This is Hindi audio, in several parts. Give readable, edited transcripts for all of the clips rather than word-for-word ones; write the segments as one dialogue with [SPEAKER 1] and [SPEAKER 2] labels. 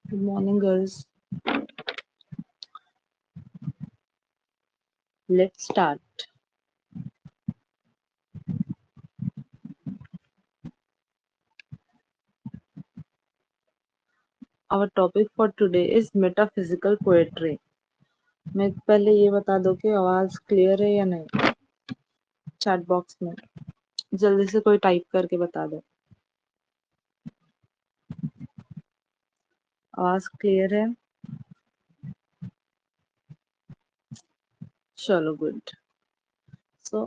[SPEAKER 1] Good morning, girls. Let's start. Our topic for today is metaphysical poetry. मैं पहले ये बता दो कि आवाज क्लियर है या नहीं। चैट बॉक्स में जल्दी से कोई टाइप करके बता दो। आवाज क्लियर है? चलो good. So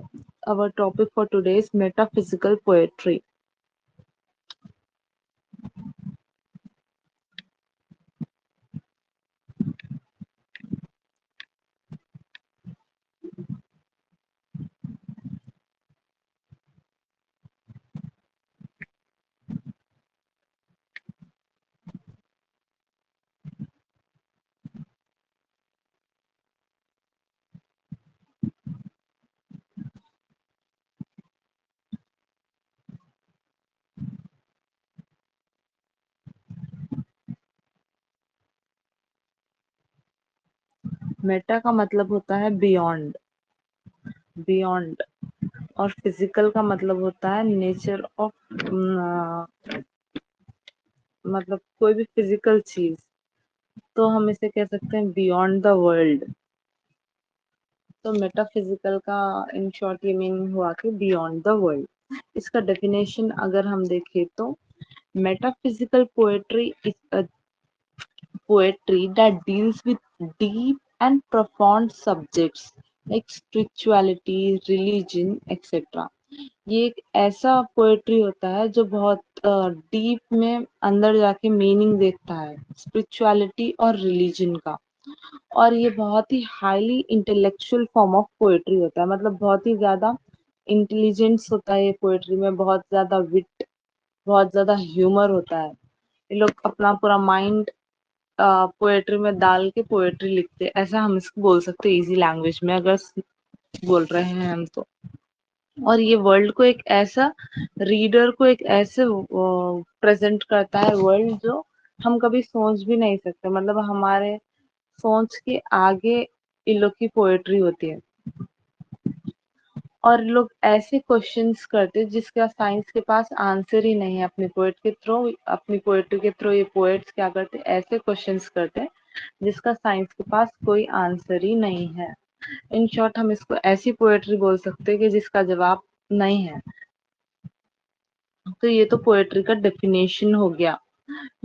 [SPEAKER 1] our topic for today is metaphysical poetry. Meta का मतलब होता है बियॉन्ड, बियॉन्ड। और फिजिकल का मतलब होता है नेचर ऑफ, मतलब कोई भी फिजिकल चीज। तो हम इसे कह सकते हैं बियॉन्ड द वर्ल्ड। तो मेटाफिजिकल का इन शॉर्ट ये मीनिंग हुआ कि बियॉन्ड द वर्ल्ड। इसका डेफिनेशन अगर हम देखें तो metaphysical poetry is a poetry that deals with deep and profound subjects like spirituality, religion, etc. ये एक ऐसा पोएट्री होता है जो बहुत डीप में अंदर जाके मीनिंग देखता है स्पिरिचुअलिटी और रिलीजन का। और ये बहुत ही highly intellectual form of poetry होता है, मतलब बहुत ही ज्यादा इंटेलिजेंस होता है ये पोएट्री में, बहुत ज्यादा विट, बहुत ज्यादा ह्यूमर होता है। ये लोग अपना पूरा माइंड पोएट्री में डाल के पोएट्री लिखते हैं, ऐसा हम इसको बोल सकते हैं इजी लैंग्वेज में अगर बोल रहे हैं हम तो। और ये वर्ल्ड को एक ऐसा, रीडर को एक ऐसे प्रेजेंट करता है वर्ल्ड जो हम कभी सोच भी नहीं सकते, मतलब हमारे सोच के आगे इन लोग की पोएट्री होती है। और लोग ऐसे क्वेश्चंस करते हैं जिसका साइंस के पास आंसर ही नहीं है। अपनी पोएट के थ्रू, अपनी पोएट्री के थ्रू ये पोएट्स क्या करते हैं, ऐसे क्वेश्चंस करते हैं जिसका साइंस के पास कोई आंसर ही नहीं है। इन शॉर्ट हम इसको ऐसी पोएट्री बोल सकते हैं कि जिसका जवाब नहीं है। तो ये तो पोएट्री का डेफिनेशन हो गया,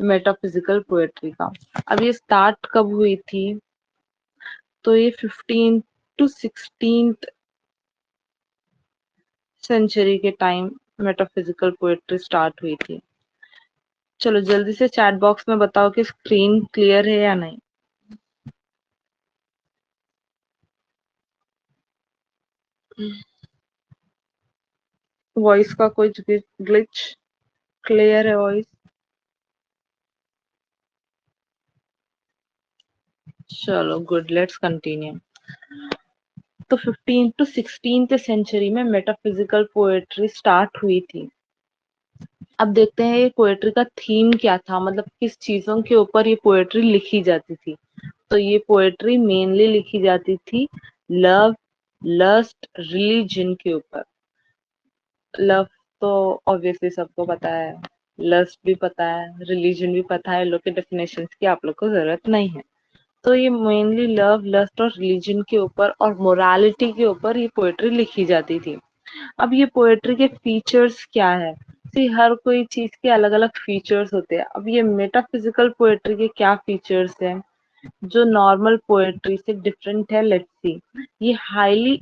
[SPEAKER 1] मेटाफिजिकल पोएट्री का। अब ये स्टार्ट कब हुई थी? तो ये 15 टू 16 सेंचुरी के टाइम मेटाफिजिकल पोएट्री स्टार्ट हुई थी। चलो जल्दी से चैट बॉक्स में बताओ कि स्क्रीन क्लियर है या नहीं। वॉइस का कोई ग्लिच? क्लियर है वॉइस? चलो गुड, लेट्स कंटिन्यू। तो 15 टू 16 सेंचुरी में मेटाफिजिकल पोएट्री स्टार्ट हुई थी। अब देखते हैं ये पोएट्री का थीम क्या था, मतलब किस चीजों के ऊपर ये पोएट्री लिखी जाती थी। तो ये पोएट्री मेनली लिखी जाती थी लव, लस्ट, रिलीजन के ऊपर। लव तो ऑब्वियसली सबको पता है, लस्ट भी पता है, रिलीजन भी पता है, लोग के डेफिनेशंस की आप लोग को जरूरत नहीं है। तो ये मेनली लव, लस्ट और रिलीजन के ऊपर और मोरालिटी के ऊपर ये पोएट्री लिखी जाती थी। अब ये पोएट्री के फीचर्स क्या है? सी हर कोई चीज के अलग अलग फीचर्स होते हैं। अब ये मेटाफिजिकल पोएट्री के क्या फीचर्स हैं जो नॉर्मल पोएट्री से डिफरेंट है? Let's see. ये हाईली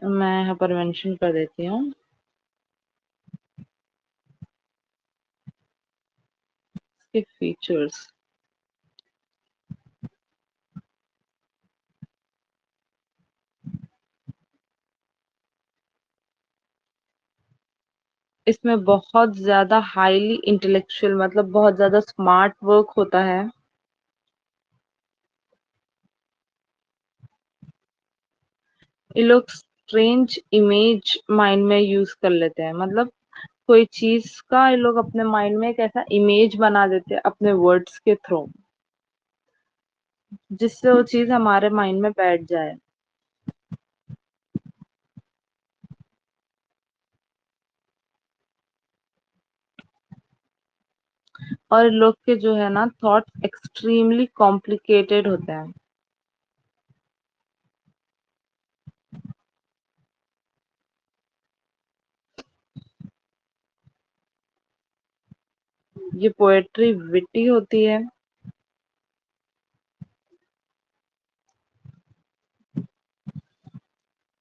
[SPEAKER 1] मैं यहाँ पर मेंशन कर देती हूँ इसके फीचर्स। इसमें बहुत ज्यादा हाईली इंटेलेक्चुअल, मतलब बहुत ज्यादा स्मार्ट वर्क होता है। ये लोग स्ट्रेंज इमेज माइंड में यूज कर लेते हैं, मतलब कोई चीज का ये लोग अपने माइंड में एक ऐसा इमेज बना देते हैं अपने वर्ड्स के थ्रू, जिससे वो चीज हमारे माइंड में बैठ जाए। और लोग के जो है ना थॉट्स एक्सट्रीमली कॉम्प्लिकेटेड होते हैं। ये पोएट्री विटी होती है,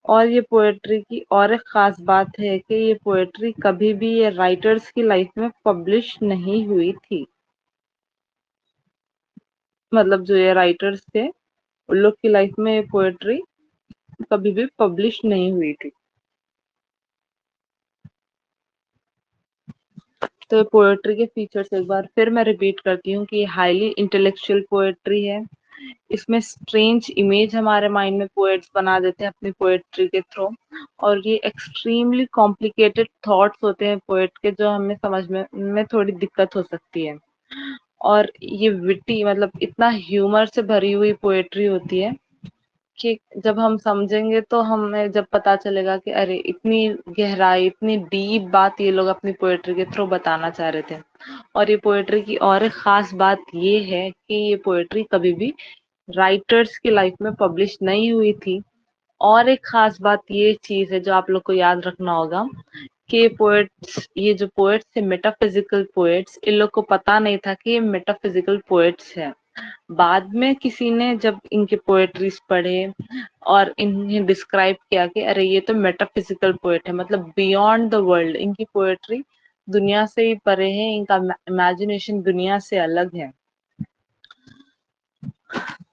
[SPEAKER 1] और ये पोएट्री की और एक खास बात है कि ये पोएट्री कभी भी ये राइटर्स की लाइफ में पब्लिश नहीं हुई थी। मतलब जो ये राइटर्स थे उन लोग की लाइफ में ये पोएट्री कभी भी पब्लिश नहीं हुई थी। तो पोएट्री के फीचर्स एक बार फिर मैं रिपीट करती हूँ कि ये हाईली इंटेलेक्चुअल पोएट्री है। इसमें स्ट्रेंज इमेज हमारे माइंड में पोएट्स बना देते हैं अपनी पोएट्री के थ्रू, और ये एक्सट्रीमली कॉम्प्लिकेटेड थॉट्स होते हैं पोएट के, जो हमें समझ में थोड़ी दिक्कत हो सकती है। और ये विटी मतलब इतना ह्यूमर से भरी हुई पोएट्री होती है कि जब हम समझेंगे तो हमें जब पता चलेगा कि अरे इतनी गहराई, इतनी डीप बात ये लोग अपनी पोएट्री के थ्रू बताना चाह रहे थे। और ये पोएट्री की और एक खास बात ये है कि ये पोएट्री कभी भी राइटर्स की लाइफ में पब्लिश नहीं हुई थी। और एक खास बात ये चीज है जो आप लोग को याद रखना होगा कि पोएट्स, ये जो पोएट्स थे मेटाफिजिकल पोएट्स, इन लोग को पता नहीं था कि ये मेटाफिजिकल पोएट्स है। बाद में किसी ने जब इनके पोएट्रीज पढ़े और इन्हें डिस्क्राइब किया कि अरे ये तो मेटाफिजिकल पोएट है, मतलब बियॉन्ड द वर्ल्ड, इनकी पोएट्री दुनिया से ही परे है, इनका इमेजिनेशन दुनिया से अलग है।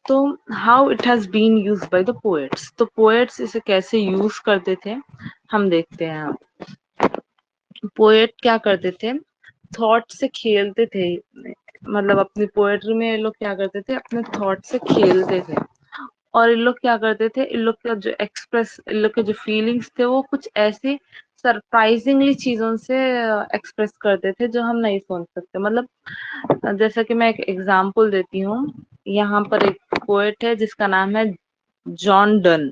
[SPEAKER 1] तो how it has been used by the poets, तो पोएट्स इसे कैसे यूज करते थे हम देखते हैं। पोएट क्या करते थे, थॉट से खेलते थे। मतलब अपनी पोएट्री में ये लोग क्या करते थे, अपने थॉट से खेलते थे। और इन लोग क्या करते थे, इन लोग का जो एक्सप्रेस, इन लोग के जो फीलिंग्स थे वो कुछ ऐसे सरप्राइजिंगली चीजों से एक्सप्रेस करते थे जो हम नहीं सोच सकते। मतलब जैसा कि मैं एक एग्जांपल देती हूँ, यहाँ पर एक पोएट है जिसका नाम है जॉन डन।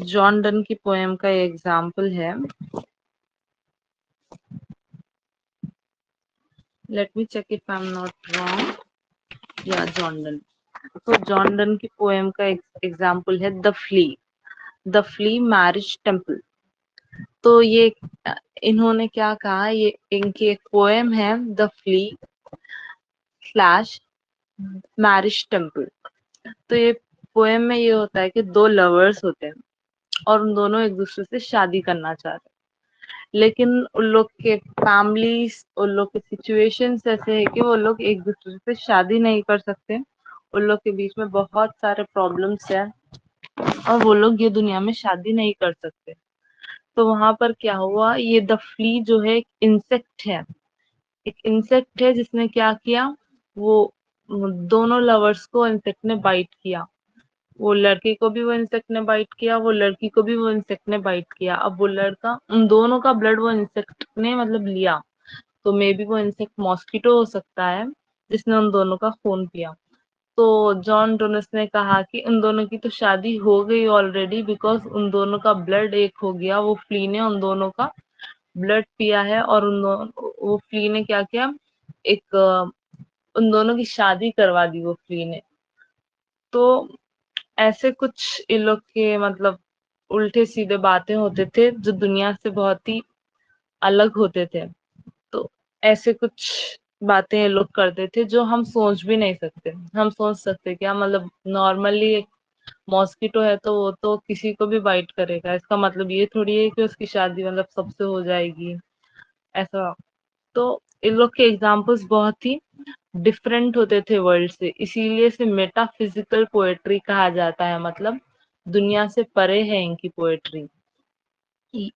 [SPEAKER 1] जॉन डन की पोएम का एग्जांपल है, let me check if I am not wrong, या जॉन डन। तो जॉन डन की पोएम का एग्जांपल है the flea, the flea marriage temple. तो ये इन्होंने क्या कहा, ये इनकी एक पोएम है the flee slash marriage temple. तो ये पोएम में ये होता है कि दो लवर्स होते हैं और उन दोनों एक दूसरे से शादी करना चाहते हैं, लेकिन उन लोग के फैमिलीज, उन लोग के सिचुएशंस ऐसे है कि वो लोग एक दूसरे से शादी नहीं कर सकते। उन लोग के बीच में बहुत सारे प्रॉब्लम्स हैं और वो लोग ये दुनिया में शादी नहीं कर सकते। तो वहां पर क्या हुआ, ये द फ्ली जो है एक इंसेक्ट है, एक इंसेक्ट है जिसने क्या किया, वो दोनों लवर्स को इंसेक्ट ने बाइट किया। वो लड़के को भी वो इंसेक्ट ने बाइट किया, वो लड़की को भी वो इंसेक्ट ने बाइट किया। अब वो लड़का, उन दोनों का ब्लड वो इंसेक्ट ने मतलब लिया, तो मे बी वो इंसेक्ट मॉस्किटो हो सकता है जिसने उन दोनों का खून पिया। तो जॉन डोनस ने कहा कि उन दोनों की तो शादी हो गई ऑलरेडी, बिकॉज उन दोनों का ब्लड एक हो गया, वो फ्ली ने उन दोनों का ब्लड पिया है, और वो फ्ली ने क्या किया, एक उन दोनों की शादी करवा दी वो फ्ली ने। तो ऐसे कुछ इन लोग के मतलब उल्टे सीधे बातें होते थे जो दुनिया से बहुत ही अलग होते थे। तो ऐसे कुछ बातें ये लोग करते थे जो हम सोच भी नहीं सकते। हम सोच सकते क्या, मतलब नॉर्मली एक मॉस्किटो है तो वो तो किसी को भी बाइट करेगा, इसका मतलब ये थोड़ी है कि उसकी शादी मतलब सबसे हो जाएगी, ऐसा। तो इन लोग के एग्जाम्पल्स बहुत ही डिफरेंट होते थे वर्ल्ड से, इसीलिए इसे मेटाफिजिकल पोएट्री कहा जाता है। मतलब दुनिया से परे है इनकी पोएट्री।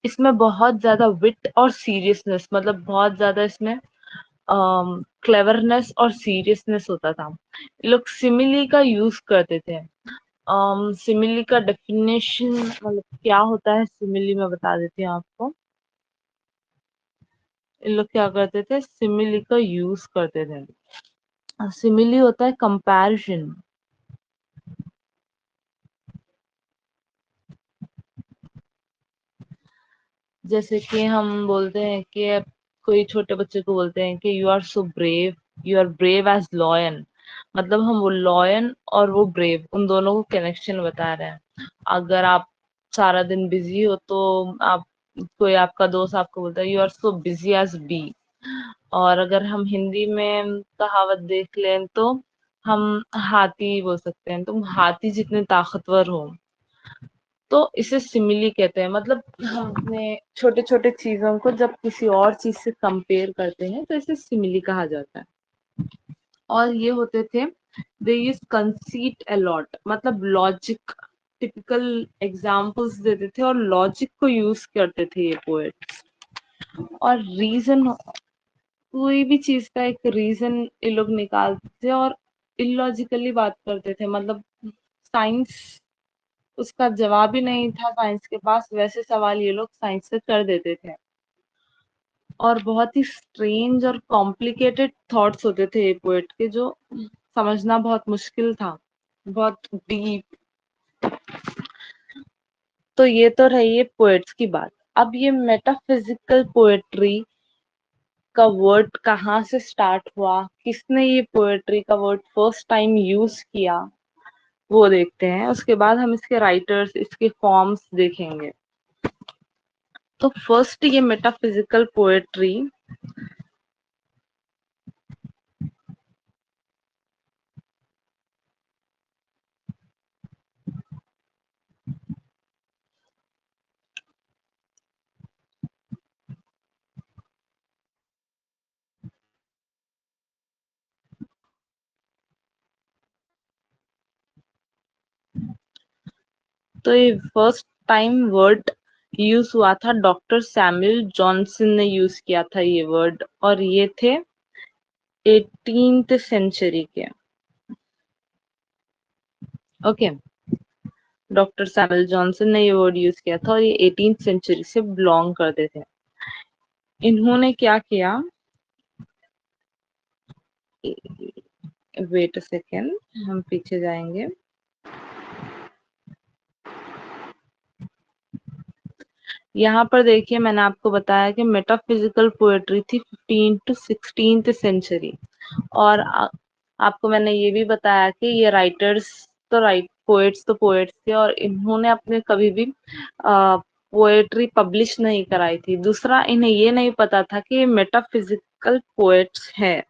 [SPEAKER 1] इसमें बहुत ज्यादा विट और सीरियसनेस, मतलब बहुत ज्यादा इसमें क्लेवरनेस और सीरियसनेस होता था। ये लोग सिमिली का यूज करते थे। सिमिली का डेफिनेशन मतलब क्या होता है सिमिली, मैं बता देती हूँ आपको। इन लोग क्या करते थे, सिमिली का यूज करते थे। सिमिली होता है कंपैरिजन। जैसे कि हम बोलते हैं कि कोई छोटे बच्चे को बोलते हैं कि you are so brave, you are brave as lion. मतलब हम वो लॉयन और वो ब्रेव, उन दोनों को कनेक्शन बता रहे हैं। अगर आप सारा दिन बिजी हो तो आप, कोई आपका दोस्त आपको बोलता है you are so busy as bee. और अगर हम हिंदी में कहावत देख लें तो हम हाथी बोल सकते हैं, तुम हाथी जितने ताकतवर हो। तो इसे सिमिली कहते हैं। मतलब हम अपने छोटे छोटे चीजों को जब किसी और चीज से कंपेयर करते हैं तो इसे सिमिली कहा जाता है। और ये होते थे, दे यूज कंसीट अलॉट, मतलब लॉजिक, टिपिकल एग्जाम्पल्स देते थे और लॉजिक को यूज करते थे ये पोएट। और रीजन, कोई भी चीज का एक रीजन ये लोग निकालते थे और इलॉजिकली बात करते थे। मतलब साइंस उसका जवाब ही नहीं था साइंस के पास, वैसे सवाल ये लोग साइंस से कर देते थे। और बहुत ही स्ट्रेंज और कॉम्प्लिकेटेड थॉट्स होते थे ये पोएट के, जो समझना बहुत मुश्किल था, बहुत डीप। तो ये तो रही है पोएट्स की बात। अब ये मेटाफिजिकल पोएट्री का वर्ड कहाँ से स्टार्ट हुआ, किसने ये पोएट्री का वर्ड फर्स्ट टाइम यूज किया, वो देखते हैं। उसके बाद हम इसके राइटर्स, इसके फॉर्म्स देखेंगे। तो फर्स्ट ये मेटाफिजिकल पोएट्री तो ये फर्स्ट टाइम वर्ड यूज हुआ था, डॉक्टर सैमुअल जॉनसन ने यूज किया था ये वर्ड। और ये थे 18th सेंचुरी के। ओके, डॉक्टर सैमुअल जॉनसन ने ये वर्ड यूज किया था और ये 18th सेंचुरी से बिलोंग करते थे। इन्होंने क्या किया, वेट अ सेकेंड, हम पीछे जाएंगे। यहाँ पर देखिए, मैंने आपको बताया कि मेटाफिजिकल पोएट्री थी 15th to 16th सेंचुरी। और आपको मैंने ये भी बताया कि ये राइटर्स तो पोएट्स तो पोएट्स थे और इन्होंने अपने कभी भी पोएट्री पब्लिश नहीं कराई थी। दूसरा, इन्हें ये नहीं पता था कि ये मेटाफिजिकल पोएट्स हैं।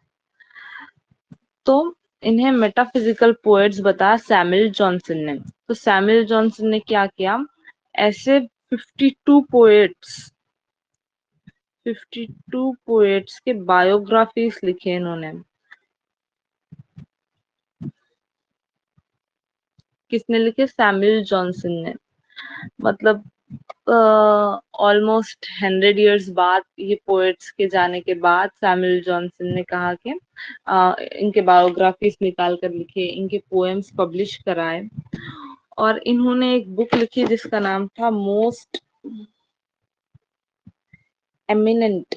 [SPEAKER 1] तो इन्हें मेटाफिजिकल पोएट्स बताया सैमुअल जॉनसन ने। तो सैमुअल जॉनसन ने क्या किया, ऐसे 52 पोएट्स के बायोग्राफीज लिखे इन्होंने। किसने लिखे, सैमुअल जॉनसन ने। मतलब ऑलमोस्ट 100 years बाद, ये पोएट्स के जाने के बाद सैमुअल जॉनसन ने कहा कि इनके बायोग्राफीज निकाल कर लिखे, इनके पोएम्स पब्लिश कराए। और इन्होंने एक बुक लिखी जिसका नाम था मोस्ट एमिनेंट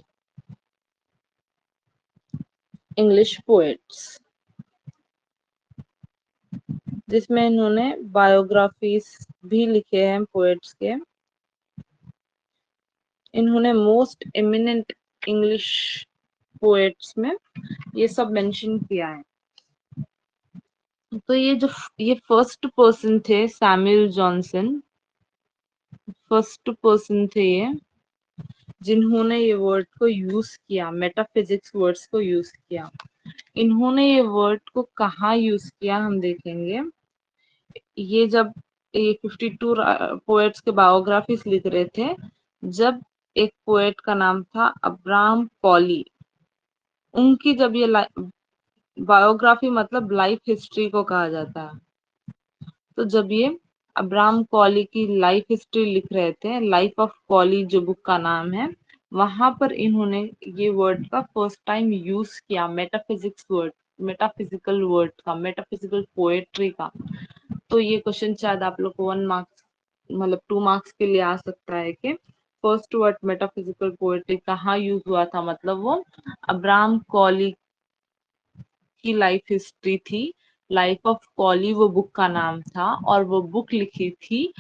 [SPEAKER 1] इंग्लिश पोएट्स, जिसमें इन्होंने बायोग्राफीज भी लिखे हैं पोएट्स के। इन्होंने मोस्ट एमिनेंट इंग्लिश पोएट्स में ये सब मेंशन किया है। तो ये फर्स्ट पर्सन थे सैमुअल जॉनसन, फर्स्ट पर्सन थे ये जिन्होंने ये वर्ड को यूज किया, मेटाफिजिक्स वर्ड्स को यूज किया। इन्होंने ये वर्ड को कहाँ यूज किया हम देखेंगे। ये जब ये 52 पोएट्स के बायोग्राफीज लिख रहे थे, जब एक पोएट का नाम था अब्राहम कॉली, उनकी जब ये बायोग्राफी मतलब लाइफ हिस्ट्री को कहा जाता है। तो जब ये अब्राहम कॉली की लाइफ हिस्ट्री लिख रहे थे, लाइफ ऑफ कॉली जो बुक का नाम है, वहां पर इन्होंने ये वर्ड का फर्स्ट टाइम यूज किया, मेटाफिजिक्स वर्ड, मेटाफिजिकल वर्ड का, मेटाफिजिकल पोएट्री का। तो ये क्वेश्चन शायद आप लोग को 1 मार्क्स मतलब 2 मार्क्स के लिए आ सकता है कि फर्स्ट वर्ड मेटाफिजिकल पोएट्री कहाँ यूज हुआ था। मतलब वो अब्राहम कॉली की लाइफ हिस्ट्री थी। लाइफ ऑफ कॉली वो बुक का नाम था, और वो बुक लिखी थी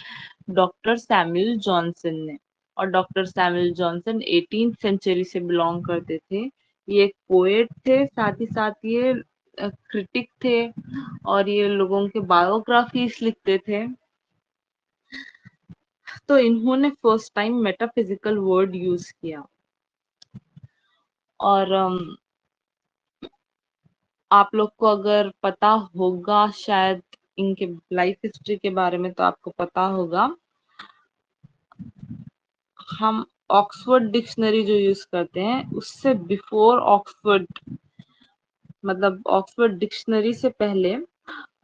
[SPEAKER 1] डॉक्टर सैमुअल जॉनसन ने। और doctor Samuel Johnson 18th century से बिलोंग करते थे। ये एक पोएट थे, साथ ही साथ ये क्रिटिक थे, और ये लोगों के बायोग्राफीज लिखते थे। तो इन्होंने first time metaphysical word use किया। और आप लोग को अगर पता होगा शायद इनके लाइफ हिस्ट्री के बारे में, तो आपको पता होगा हम ऑक्सफोर्ड डिक्शनरी जो यूज करते हैं उससे बिफोर ऑक्सफोर्ड, मतलब ऑक्सफोर्ड डिक्शनरी से पहले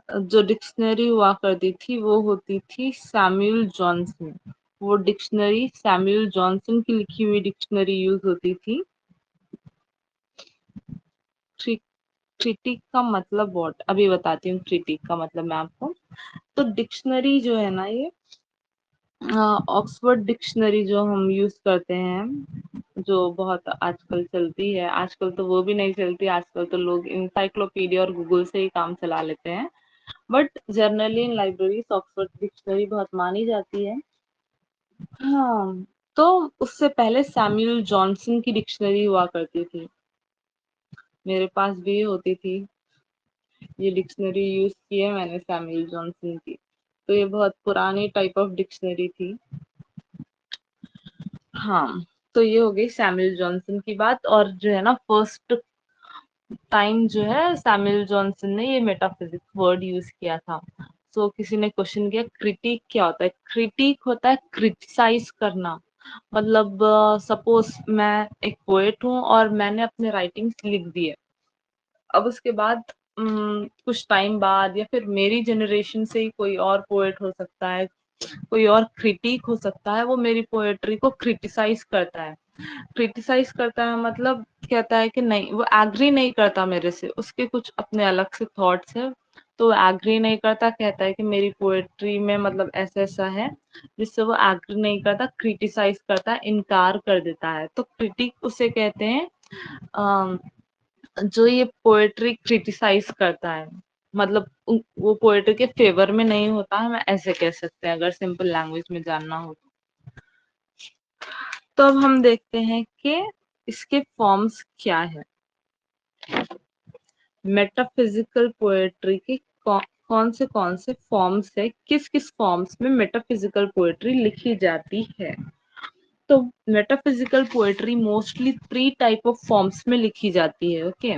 [SPEAKER 1] जो डिक्शनरी हुआ करती थी वो होती थी सैमुअल जॉनसन। वो डिक्शनरी सैमुअल जॉनसन की लिखी हुई डिक्शनरी यूज होती थी। क्रिटिक का मतलब व्हाट, अभी बताती हूँ क्रिटिक का मतलब मैं आपको। तो डिक्शनरी जो है ना, ये ऑक्सफोर्ड डिक्शनरी जो हम यूज करते हैं, जो बहुत आजकल चलती है, आजकल तो वो भी नहीं चलती, आजकल तो लोग इंसाइक्लोपीडिया और गूगल से ही काम चला लेते हैं। But generally in library Oxford dictionary बहुत मानी जाती है। हाँ, तो उससे पहले सैमुअल जॉनसन की डिक्शनरी हुआ करती थी। मेरे पास भी होती थी ये डिक्शनरी, यूज की है मैंने सैमुअल जॉनसन की। तो ये बहुत पुरानी टाइप ऑफ डिक्शनरी थी। हाँ, तो ये हो गई सैमुअल जॉनसन की बात। और जो है ना, फर्स्ट टाइम जो है सैमुअल जॉनसन ने ये मेटाफिजिक्स वर्ड यूज किया था। सो किसी ने क्वेश्चन किया क्रिटिक क्या होता है। क्रिटिक होता है क्रिटिसाइज करना। मतलब सपोज मैं एक पोएट हूँ और मैंने अपने राइटिंग्स लिख दिए। अब उसके बाद कुछ टाइम बाद, या फिर मेरी जनरेशन से ही कोई और पोएट हो सकता है, कोई और क्रिटिक हो सकता है, वो मेरी पोएट्री को क्रिटिसाइज करता है। क्रिटिसाइज करता है मतलब कहता है कि नहीं, वो एग्री नहीं करता मेरे से, उसके कुछ अपने अलग से थॉट्स है, तो वो एग्री नहीं करता, कहता है कि मेरी पोएट्री में मतलब ऐसा ऐसा है, जिससे वो एग्री नहीं करता, क्रिटिसाइज करता है, इनकार कर देता है। तो क्रिटिक उसे कहते हैं जो ये पोएट्री क्रिटिसाइज करता है, मतलब वो पोएट्री के फेवर में नहीं होता है, मैं ऐसे कह सकते हैं अगर सिंपल लैंग्वेज में जानना हो तो। अब हम देखते हैं कि इसके फॉर्म्स क्या है। मेटाफिजिकल पोएट्री के कौन से फॉर्म्स है, किस किस फॉर्म्स में मेटाफिजिकल पोएट्री लिखी जाती है। तो metaphysical poetry mostly 3 type of forms में लिखी जाती है। ओके,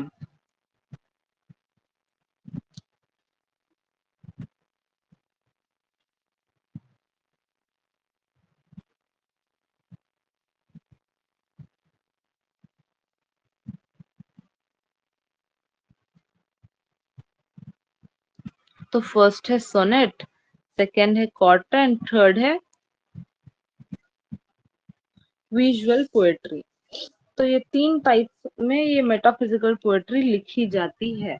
[SPEAKER 1] तो फर्स्ट है सोनेट, सेकेंड है क्वार्टर, थर्ड है विजुअल पोएट्री। तो ये 3 टाइप में ये मेटाफिजिकल पोएट्री लिखी जाती है।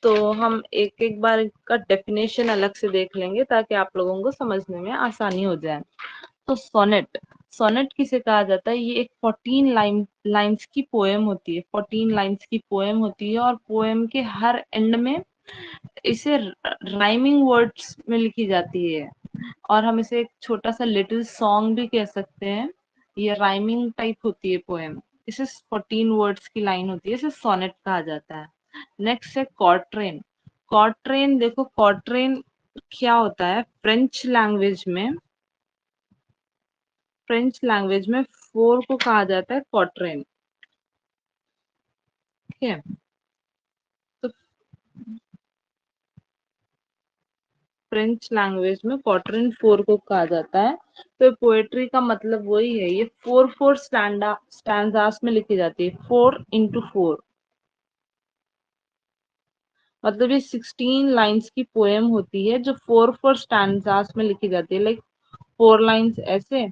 [SPEAKER 1] तो हम एक एक बार इसका डेफिनेशन अलग से देख लेंगे ताकि आप लोगों को समझने में आसानी हो जाए। तो सोनेट, सोनेट किसे कहा जाता है, ये एक 14 लाइन्स की पोएम होती है। 14 लाइन्स की पोएम होती है, और पोएम के हर एंड में इसे राइमिंग वर्ड्स में लिखी जाती है, और हम इसे एक छोटा सा लिटिल सॉन्ग भी कह सकते हैं। ये राइमिंग टाइप होती है पोएम। इसे 14 वर्ड्स की लाइन होती है, इसे सोनेट कहा जाता है। नेक्स्ट है क्वार्ट्रेन। क्वार्ट्रेन, देखो क्वार्ट्रेन क्या होता है, फ्रेंच लैंग्वेज में 4 को कहा जाता है क्वार्ट्रेन। ठीक है, तो फ्रेंच लैंग्वेज में क्वार्ट्रेन 4 को कहा जाता है। तो पोएट्री का मतलब वही है, ये 4 4 स्टैंडास में लिखी जाती है, 4 into 4। मतलब ये 16 लाइन्स की पोएम होती है जो 4 4 स्टैंडास में लिखी जाती है। लाइक 4 लाइन्स ऐसे,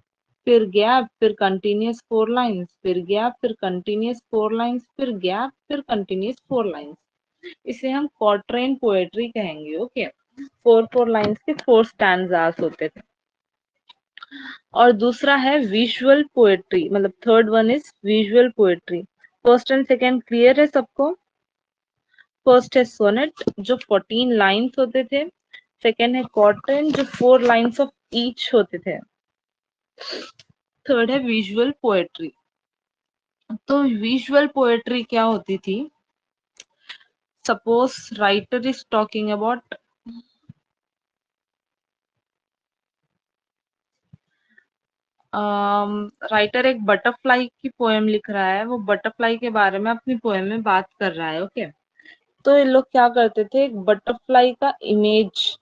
[SPEAKER 1] फिर गैप, फिर कंटिन्यूअस 4 लाइन्स, फिर गैप, फिर कंटिन्यूअस 4 लाइन्स, फिर गैप, फिर कंटिन्यूअस 4 लाइन्स। इसे हम क्वार्ट्रेन पोएट्री कहेंगे। ओके, फोर फोर लाइन्स के फोर स्टैंजास होते थे। और दूसरा है विजुअल पोएट्री, मतलब third one is visual poetry. First and second clear है सबको? फर्स्ट है सोनेट जो 14 लाइन्स होते थे। सेकंड है क्वार्टेन जो 4 लाइन्स ऑफ ईच होते थे। थर्ड है विजुअल पोएट्री। तो विजुअल पोएट्री क्या होती थी? Suppose writer is talking about writer एक बटरफ्लाई की पोएम लिख रहा है, वो बटरफ्लाई के बारे में अपनी पोएम में बात कर रहा है। ओके, तो ये लोग क्या करते थे, एक बटरफ्लाई का इमेज,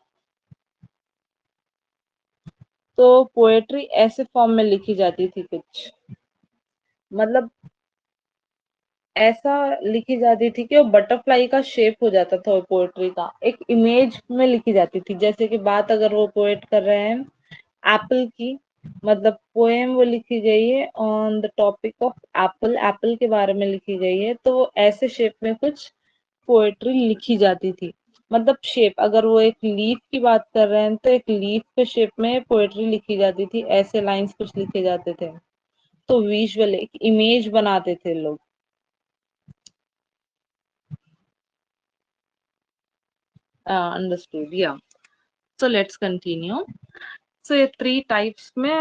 [SPEAKER 1] तो पोएट्री ऐसे फॉर्म में लिखी जाती थी कुछ, मतलब ऐसा लिखी जाती थी कि वो बटरफ्लाई का शेप हो जाता था, वो पोएट्री का एक इमेज में लिखी जाती थी। जैसे कि बात अगर वो पोएट कर रहे हैं एप्पल की, मतलब पोएम वो लिखी गई है on the topic of Apple, Apple के बारे में लिखी गई है, तो वो ऐसे शेप में कुछ पोएट्री लिखी जाती थी। मतलब शेप, अगर वो एक लीफ की बात कर रहे हैं तो एक लीफ के शेप में पोएट्री लिखी जाती थी, ऐसे लाइंस कुछ लिखे जाते थे। तो विजुअल एक इमेज बनाते थे लोग। अंडरस्टूड, या। So let's continue. सो ये थ्री टाइप्स में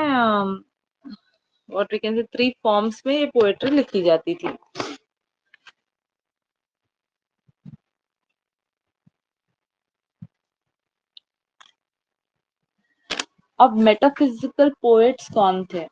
[SPEAKER 1] what we can say three forms में ये पोएट्री लिखी जाती थी। अब मेटाफिजिकल पोएट्स कौन थे?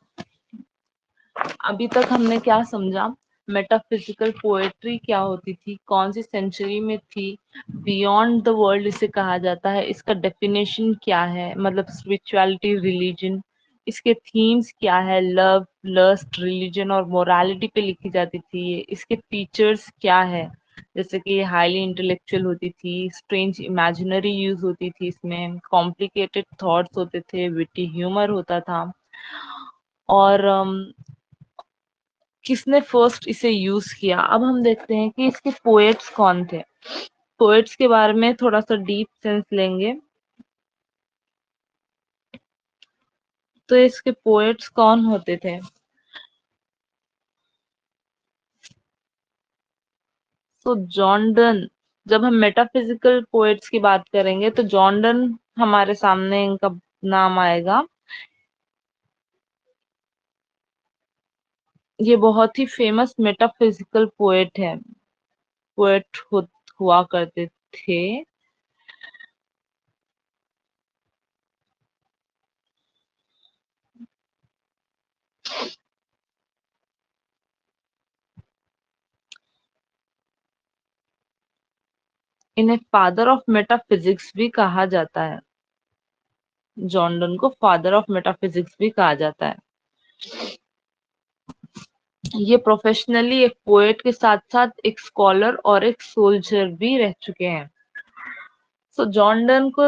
[SPEAKER 1] अभी तक हमने क्या समझा, मेटाफिजिकल पोएट्री क्या होती थी, कौन सी सेंचुरी में थी, बियॉन्ड द वर्ल्ड इसे कहा जाता है, इसका डेफिनेशन क्या है, मतलब स्पिरिचुअलिटी, रिलीजन, इसके थीम्स क्या है, लव, लस्ट, रिलीजन और मोरालिटी पे लिखी जाती थी ये, इसके फीचर्स क्या है, जैसे कि हाईली इंटेलेक्चुअल होती थी, स्ट्रेंज इमेजिनरी यूज होती थी, इसमें कॉम्प्लिकेटेड थॉट्स होते थे, विटी ह्यूमर होता था, और किसने फर्स्ट इसे यूज किया। अब हम देखते हैं कि इसके पोएट्स कौन थे। पोएट्स के बारे में थोड़ा सा डीप सेंस लेंगे, तो इसके पोएट्स कौन होते थे? तो जॉन डन, जब हम मेटाफिजिकल पोएट्स की बात करेंगे तो जॉन डन हमारे सामने इनका नाम आएगा। ये बहुत ही फेमस मेटाफिजिकल पोएट है, पोएट हुआ करते थे। इन्हें फादर ऑफ मेटाफिजिक्स भी कहा जाता है, जॉन डन को फादर ऑफ मेटाफिजिक्स भी कहा जाता है। ये प्रोफेशनली एक पोएट के साथ साथ एक स्कॉलर और एक सोल्जर भी रह चुके हैं। सो जॉन डन को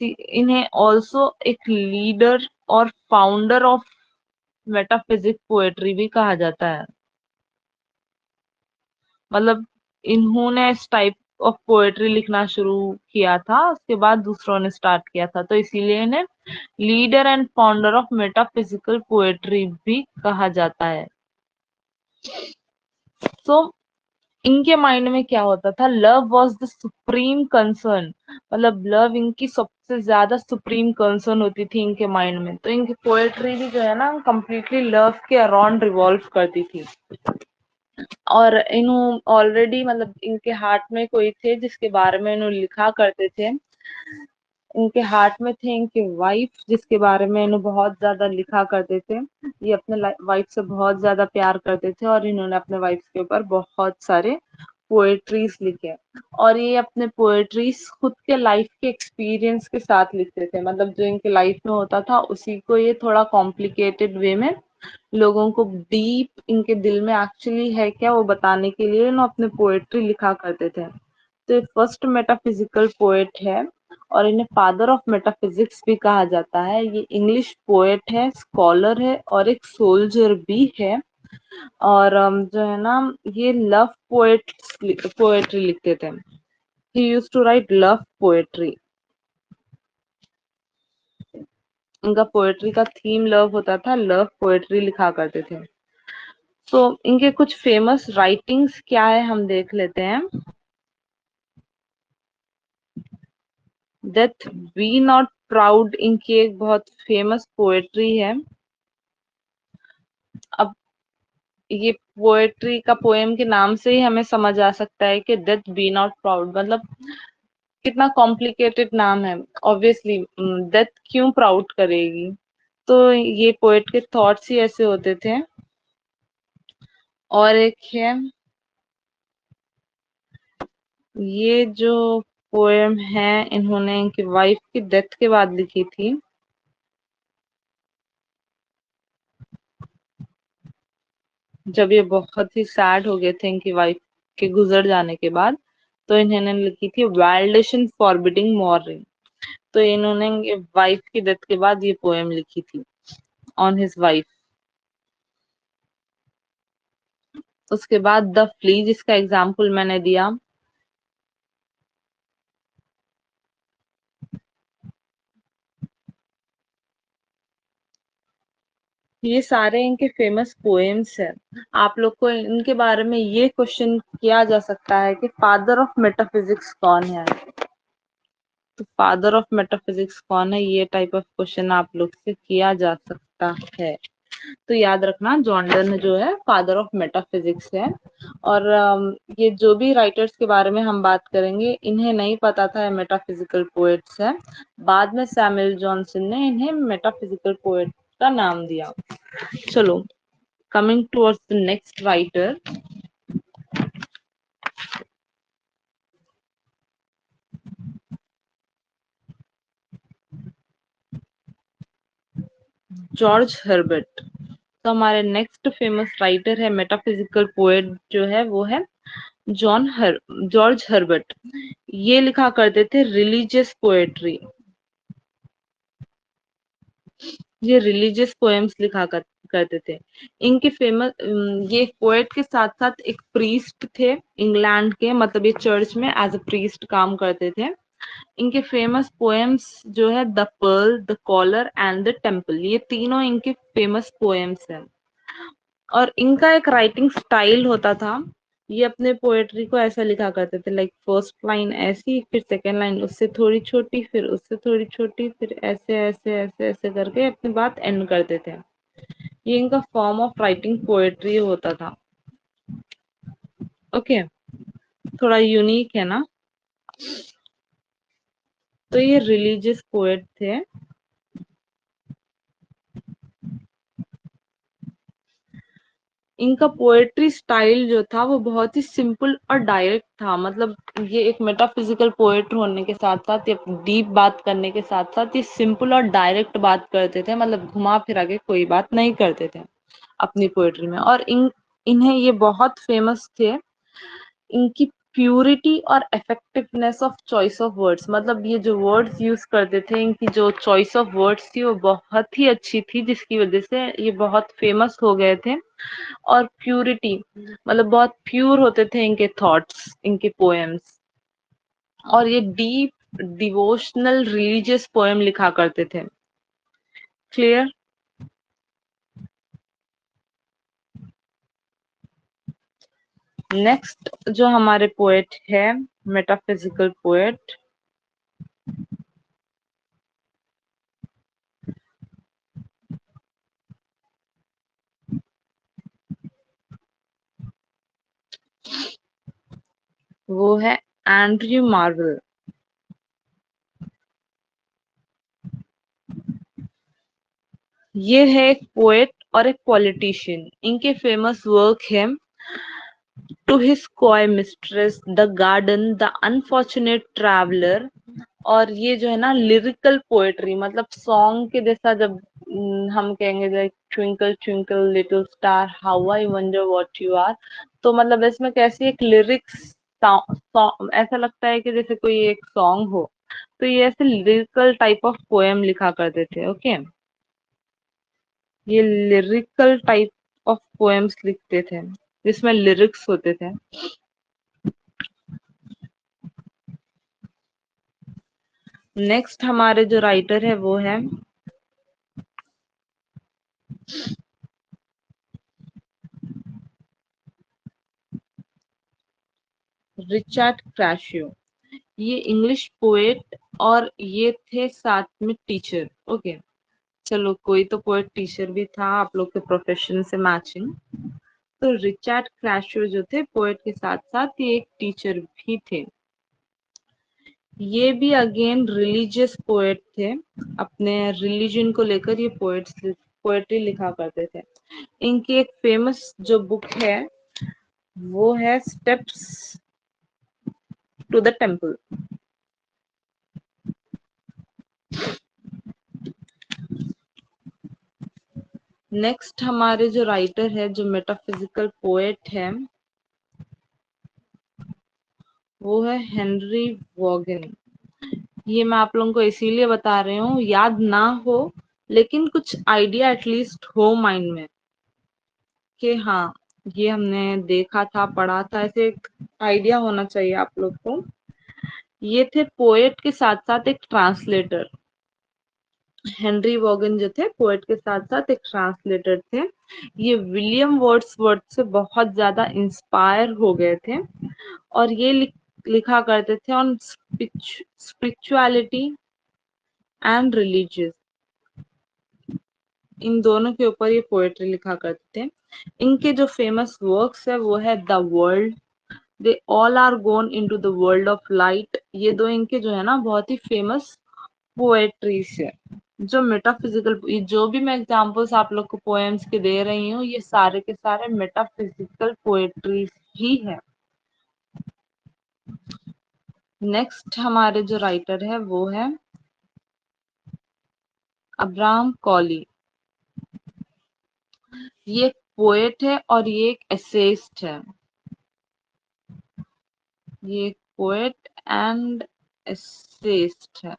[SPEAKER 1] इन्हें ऑल्सो एक लीडर और फाउंडर ऑफ मेटाफिजिक पोएट्री भी कहा जाता है। मतलब इन्होंने इस टाइप ऑफ पोएट्री लिखना शुरू किया था, उसके बाद दूसरों ने स्टार्ट किया था, तो इसीलिए इन्हें leader and founder of metaphysical poetry भी कहा जाता है। सो इनके माइंड में क्या होता था, love was the supreme concern, मतलब लव इनकी सबसे ज्यादा सुप्रीम कंसर्न होती थी इनके माइंड में, तो इनकी पोएट्री भी जो है ना कम्प्लीटली लव के अराउंड रिवॉल्व करती थी। और इन्हों ऑलरेडी, मतलब इनके हार्ट में कोई थे जिसके बारे में इन्हों लिखा करते थे, इनके हार्ट में थे इनके वाइफ, जिसके बारे में इन्हों बहुत ज्यादा लिखा करते थे। ये अपने वाइफ से बहुत ज्यादा प्यार करते थे और इन्होंने अपने वाइफ के ऊपर बहुत सारे पोएट्रीज लिखे, और ये अपने पोएट्रीज खुद के लाइफ के एक्सपीरियंस के साथ लिखते थे, मतलब जो इनके लाइफ में होता था उसी को ये थोड़ा कॉम्प्लिकेटेड वे में लोगों को डीप इनके दिल में एक्चुअली है क्या वो बताने के लिए ना अपने पोएट्री लिखा करते थे। तो ये फर्स्ट मेटाफिजिकल पोएट है और इन्हें फादर ऑफ मेटाफिजिक्स भी कहा जाता है। ये इंग्लिश पोएट है, स्कॉलर है और एक सोल्जर भी है। और जो है ना ये लव पोएट्री लिखते थे। He used to write love poetry. इनका पोएट्री का थीम लव होता था, लव पोएट्री लिखा करते थे। तो इनके कुछ फेमस राइटिंग्स क्या है हम देख लेते हैं। डेथ बी नॉट प्राउड इनकी एक बहुत फेमस पोएट्री है। अब ये पोएट्री का पोएम के नाम से ही हमें समझ आ सकता है कि डेथ बी नॉट प्राउड मतलब कितना कॉम्प्लिकेटेड नाम है। ऑब्वियसली डेथ क्यों प्राउड करेगी। तो ये पोएट के थॉट्स ही ऐसे होते थे। और एक है ये जो पोएम है, इन्होंने इनकी वाइफ की डेथ के बाद लिखी थी। जब ये बहुत ही सैड हो गए थे इनकी वाइफ के गुजर जाने के बाद, तो इन्होंने लिखी थी वाइल्डिश एंड फॉरबिडिंग मॉर्निंग। तो इन्होंने वाइफ की डेथ के बाद ये पोएम लिखी थी ऑन हिज वाइफ। उसके बाद द फ्ली जिसका एग्जाम्पल मैंने दिया, ये सारे इनके फेमस पोएम्स हैं। आप लोग को इनके बारे में ये क्वेश्चन किया जा सकता है कि फादर ऑफ मेटाफिजिक्स कौन है। तो फादर ऑफ मेटाफिजिक्स कौन है, ये टाइप ऑफ क्वेश्चन आप लोग से किया जा सकता है। तो याद रखना जॉर्डन जो है फादर ऑफ मेटाफिजिक्स है। और ये जो भी राइटर्स के बारे में हम बात करेंगे, इन्हें नहीं पता था मेटाफिजिकल पोएट्स है। बाद में सैमुअल जॉनसन ने इन्हें मेटाफिजिकल पोएट का नाम दिया। चलो, coming towards the next writer, George Herbert. तो हमारे नेक्स्ट फेमस राइटर है मेटाफिजिकल पोएट जो है वो है जॉर्ज हर्बर्ट। ये लिखा करते थे रिलीजियस पोएट्री। ये रिलीजियस पोएम्स करते थे। इनके फेमस ये पोएट के साथ साथ एक प्रीस्ट थे इंग्लैंड के, मतलब ये चर्च में एज अ प्रीस्ट काम करते थे। इनके फेमस पोएम्स जो है the pearl, the collar and the temple, ये तीनों इनके फेमस पोएम्स हैं। और इनका एक राइटिंग स्टाइल होता था। ये अपने पोएट्री को ऐसा लिखा करते थे, लाइक फर्स्ट लाइन ऐसी, फिर सेकेंड लाइन उससे थोड़ी छोटी, फिर उससे थोड़ी छोटी, फिर ऐसे ऐसे ऐसे ऐसे करके अपनी बात एंड करते थे। ये इनका फॉर्म ऑफ राइटिंग पोएट्री होता था। ओके, थोड़ा यूनिक है ना। तो ये रिलीजियस पोएट थे। इनका पोएट्री स्टाइल जो था वो बहुत ही सिंपल और डायरेक्ट था। मतलब ये एक मेटाफिजिकल पोएट होने के साथ साथ, ये डीप बात करने के साथ साथ ये सिंपल और डायरेक्ट बात करते थे। मतलब घुमा फिरा के कोई बात नहीं करते थे अपनी पोएट्री में। और इन्हें ये बहुत फेमस थे इनकी प्यूरिटी और effectiveness of choice of words. मतलब ये जो वर्ड्स यूज करते थे, इनकी जो चॉइस ऑफ वर्ड्स थी वो बहुत ही अच्छी थी, जिसकी वजह से ये बहुत फेमस हो गए थे। और प्यूरिटी मतलब बहुत प्योर होते थे इनके थॉट्स, इनके पोएम्स। और ये डीप डिवोशनल रिलीजियस पोएम लिखा करते थे। क्लियर। नेक्स्ट जो हमारे पोएट है मेटाफिजिकल पोएट, वो है एंड्रयू मार्वेल। ये है एक पोएट और एक पॉलिटिशियन। इनके फेमस वर्क है to his coy mistress, the garden, the unfortunate traveller. और ये जो है ना लिरिकल पोएट्री, मतलब सॉन्ग के जैसा। जब हम कहेंगे like twinkle twinkle little star how I wonder what you are, तो मतलब इसमें कैसी एक लिरिक्स ऐसा लगता है कि जैसे कोई एक सॉन्ग हो। तो ये ऐसे लिरिकल टाइप ऑफ पोएम लिखा करते थे। ओके, ये लिरिकल टाइप ऑफ पोएम्स लिखते थे जिसमें लिरिक्स होते थे। नेक्स्ट हमारे जो राइटर है वो है रिचर्ड क्रैशियो, ये इंग्लिश पोएट और ये थे साथ में टीचर। ओके, चलो कोई तो पोएट टीचर भी था आप लोग के प्रोफेशन से मैचिंग। तो रिचर्ड क्रैशियो जो थे पोएट के साथ साथ ये एक टीचर भी थे। ये भी अगेन रिलीजियस पोएट थे, अपने रिलीजन को लेकर ये पोएट्री लिखा करते थे। इनकी एक फेमस जो बुक है वो है steps to the temple. Next हमारे जो राइटर है, जो मेटाफिजिकल पोएट है, वो है हेनरी वॉगन। ये मैं आप लोगों को इसीलिए बता रही हूँ, याद ना हो लेकिन कुछ आइडिया एटलीस्ट हो माइंड में कि हाँ ये हमने देखा था, पढ़ा था, ऐसे एक आइडिया होना चाहिए आप लोग को। ये थे पोएट के साथ साथ एक ट्रांसलेटर। हेनरी वॉगन जो थे पोएट के साथ साथ एक ट्रांसलेटर थे। ये विलियम वर्ड्सवर्थ से बहुत ज्यादा इंस्पायर हो गए थे और ये लिखा करते थे ऑन स्पिरिचुअलिटी एंड रिलीजियस। इन दोनों के ऊपर ये पोएट्री लिखा करते थे। इनके जो फेमस वर्क्स है वो है the world, they all are gone into the world of light. ये दो इनके जो है ना बहुत ही फेमस पोएट्रीज है। जो मेटाफिजिकल, जो भी मैं एग्जांपल्स आप लोग को पोएम्स के दे रही हूँ ये सारे के सारे मेटाफिजिकल पोएट्रीज ही है। नेक्स्ट हमारे जो राइटर है वो है अब्राहम कॉली। ये एक पोएट है और ये एक एसेइस्ट है। ये एक पोएट एंड एसेइस्ट है,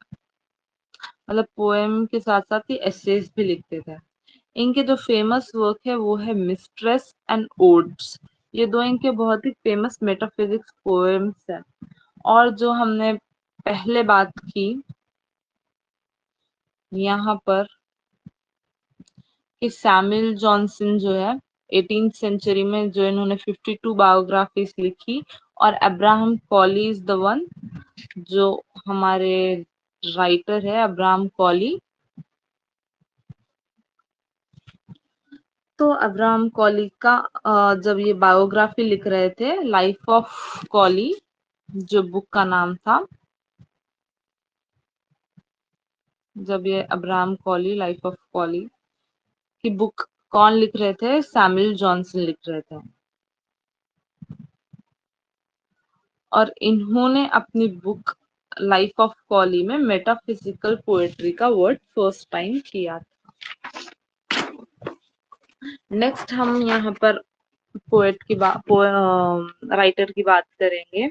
[SPEAKER 1] मतलब पोएम के साथ साथ ही एसेज भी लिखते थे। इनके जो फेमस वर्क है वो है मिस्ट्रेस एंड ओड्स। ये दो इनके बहुत ही फेमस मेटाफिजिक्स पोएम्स हैं। और जो हमने पहले बात की यहाँ पर कि सैमुअल जॉनसन जो है 18th सेंचुरी में जो इन्होंने 52 बायोग्राफीज लिखी, और अब्राहम कॉली इज द वन जो हमारे राइटर है अब्राहम कॉली। तो अब्राहम कॉली का जब ये बायोग्राफी लिख रहे थे, लाइफ ऑफ कॉली जो बुक का नाम था, जब ये अब्राहम कॉली लाइफ ऑफ कॉली की बुक कौन लिख रहे थे, सैमुअल जॉनसन लिख रहे थे। और इन्होंने अपनी बुक लाइफ ऑफ कॉली में मेटाफिजिकल पोएट्री का वर्ड फर्स्ट टाइम किया था। नेक्स्ट हम यहाँ पर पोएट की बात, राइटर की बात करेंगे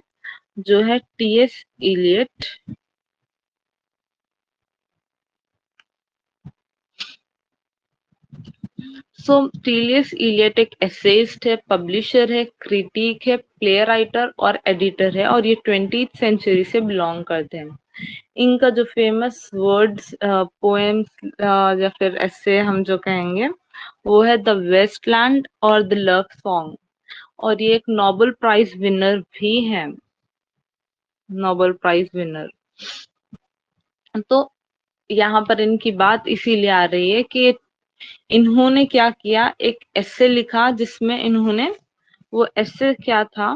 [SPEAKER 1] जो है टी.एस. इलियट। सो टी.एस. इलियट एक एसेइस्ट है, पब्लिशर है, क्रिटिक है, प्ले राइटर और एडिटर है, और ये 20th सेंचुरी से बिलोंग करते हैं। इनका जो फेमस वर्ड्स पोएम्स या फिर ऐसे हम जो कहेंगे वो है द वेस्टलैंड और द लव सॉन्ग। और ये एक नोबेल प्राइज विनर भी है, नोबेल प्राइज विनर। तो यहाँ पर इनकी बात इसीलिए आ रही है कि इन्होंने क्या किया, एक ऐसे लिखा जिसमें इन्होंने, वो ऐसे क्या था,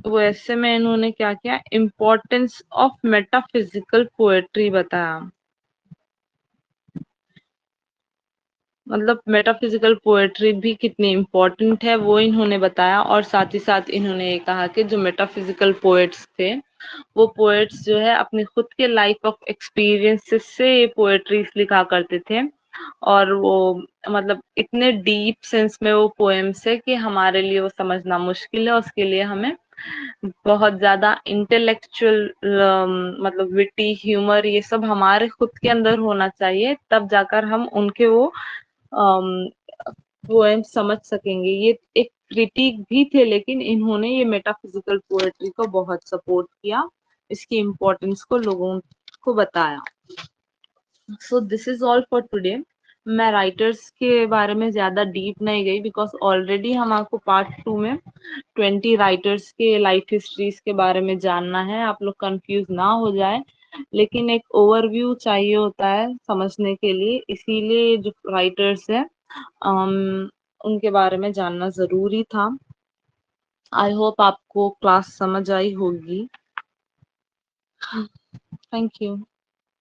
[SPEAKER 1] वो ऐसे में इन्होंने क्या किया, इम्पोर्टेंस ऑफ मेटाफिजिकल पोएट्री बताया। मतलब मेटाफिजिकल पोएट्री भी कितनी इम्पोर्टेंट है वो इन्होंने बताया। और साथ ही साथ इन्होंने ये कहा कि जो मेटाफिजिकल पोएट्स थे वो पोएट्स जो है अपनी खुद के लाइफ ऑफ एक्सपीरियंसेस से ये पोएट्रीज लिखा करते थे। और वो मतलब इतने डीप सेंस में वो पोएम्स है कि हमारे लिए वो समझना मुश्किल है। उसके लिए हमें बहुत ज्यादा इंटेलेक्चुअल मतलब विटी ह्यूमर ये सब हमारे खुद के अंदर होना चाहिए, तब जाकर हम उनके वो पोएम समझ सकेंगे। ये एक क्रिटिक भी थे लेकिन इन्होंने ये मेटाफिजिकल पोएट्री को बहुत सपोर्ट किया, इसकी इम्पोर्टेंस को लोगों को बताया। So this is all for today. मैं राइटर्स के बारे में ज्यादा डीप नहीं गई बिकॉज ऑलरेडी हम आपको पार्ट 2 में 20 राइटर्स के लाइफ हिस्ट्रीज के बारे में जानना है। आप लोग कंफ्यूज ना हो जाए, लेकिन एक ओवरव्यू चाहिए होता है समझने के लिए, इसीलिए जो राइटर्स है उनके बारे में जानना जरूरी था। आई होप आपको क्लास समझ आई होगी। Thank you.